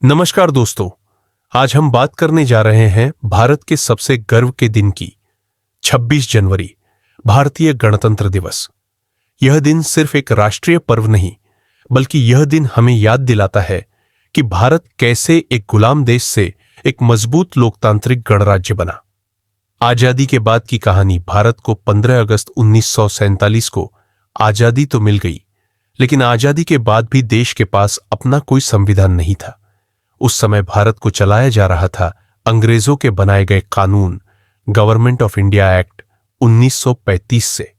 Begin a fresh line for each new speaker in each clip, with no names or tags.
नमस्कार दोस्तों, आज हम बात करने जा रहे हैं भारत के सबसे गर्व के दिन की। 26 जनवरी, भारतीय गणतंत्र दिवस। यह दिन सिर्फ एक राष्ट्रीय पर्व नहीं, बल्कि यह दिन हमें याद दिलाता है कि भारत कैसे एक गुलाम देश से एक मजबूत लोकतांत्रिक गणराज्य बना। आजादी के बाद की कहानी। भारत को 15 अगस्त 1947 को आजादी तो मिल गई, लेकिन आजादी के बाद भी देश के पास अपना कोई संविधान नहीं था। उस समय भारत को चलाया जा रहा था अंग्रेजों के बनाए गए कानून, गवर्नमेंट ऑफ इंडिया एक्ट 1935 से।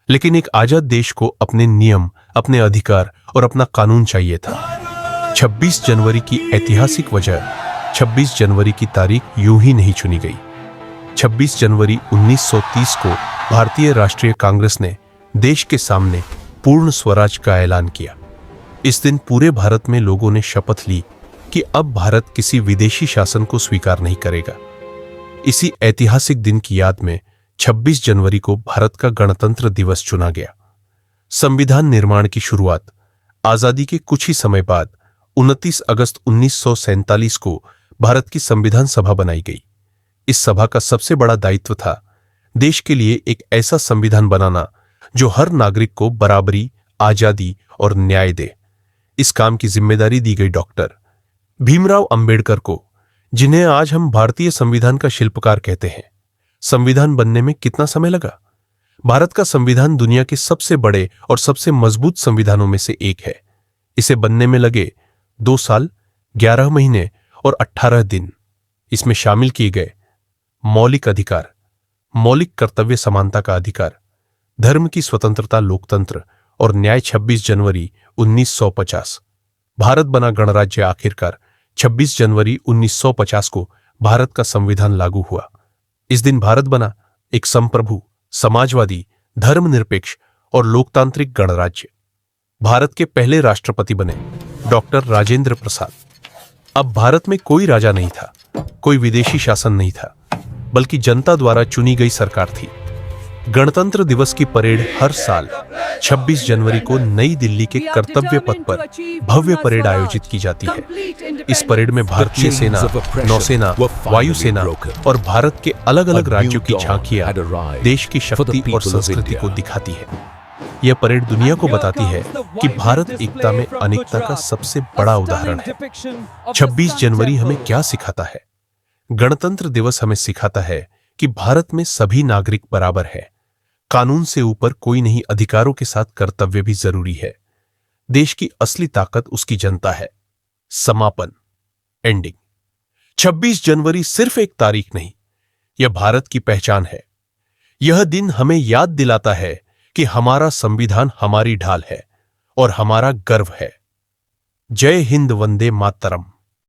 लेकिन एक आजाद देश को अपने नियम, अपने अधिकार और अपना कानून चाहिए था। 26 जनवरी की ऐतिहासिक वजह। 26 जनवरी की तारीख यूं ही नहीं चुनी गई। 26 जनवरी 1930 को भारतीय राष्ट्रीय कांग्रेस ने देश के सामने पूर्ण स्वराज का ऐलान किया। इस दिन पूरे भारत में लोगों ने शपथ ली कि अब भारत किसी विदेशी शासन को स्वीकार नहीं करेगा। इसी ऐतिहासिक दिन की याद में 26 जनवरी को भारत का गणतंत्र दिवस चुना गया। संविधान निर्माण की शुरुआत आजादी के कुछ ही समय बाद 29 अगस्त 1947 को भारत की संविधान सभा बनाई गई। इस सभा का सबसे बड़ा दायित्व था देश के लिए एक ऐसा संविधान बनाना जो हर नागरिक को बराबरी, आजादी और न्याय दे। इस काम की जिम्मेदारी दी गई डॉक्टर भीमराव अंबेडकर को, जिन्हें आज हम भारतीय संविधान का शिल्पकार कहते हैं। संविधान बनने में कितना समय लगा? भारत का संविधान दुनिया के सबसे बड़े और सबसे मजबूत संविधानों में से एक है। इसे बनने में लगे 2 साल, 11 महीने और 18 दिन। इसमें शामिल किए गए मौलिक अधिकार, मौलिक कर्तव्य समानता का अधिकार, धर्म की स्वतंत्रता, लोकतंत्र और न्याय। 26 जनवरी 1950 भारत बना गणराज्य। आखिरकार 26 जनवरी 1950 को भारत का संविधान लागू हुआ। इस दिन भारत बना एक संप्रभु, समाजवादी, धर्मनिरपेक्ष और लोकतांत्रिक गणराज्य। भारत के पहले राष्ट्रपति बने डॉक्टर राजेंद्र प्रसाद। अब भारत में कोई राजा नहीं था, कोई विदेशी शासन नहीं था, बल्कि जनता द्वारा चुनी गई सरकार थी। गणतंत्र दिवस की परेड हर साल 26 जनवरी को नई दिल्ली के कर्तव्य पथ पर भव्य परेड आयोजित की जाती है। इस परेड में भारतीय सेना, नौसेना, वायुसेना और भारत के अलग अलग राज्यों की झांकियां देश की शक्ति और संस्कृति को दिखाती है। यह परेड दुनिया को बताती है कि भारत एकता में अनेकता का सबसे बड़ा उदाहरण है। 26 जनवरी हमें क्या सिखाता है? गणतंत्र दिवस हमें सिखाता है कि भारत में सभी नागरिक बराबर है। कानून से ऊपर कोई नहीं, अधिकारों के साथ कर्तव्य भी जरूरी है। देश की असली ताकत उसकी जनता है। समापन, एंडिंग। 26 जनवरी सिर्फ एक तारीख नहीं, यह भारत की पहचान है। यह दिन हमें याद दिलाता है कि हमारा संविधान हमारी ढाल है और हमारा गर्व है। जय हिंद, वंदे मातरम।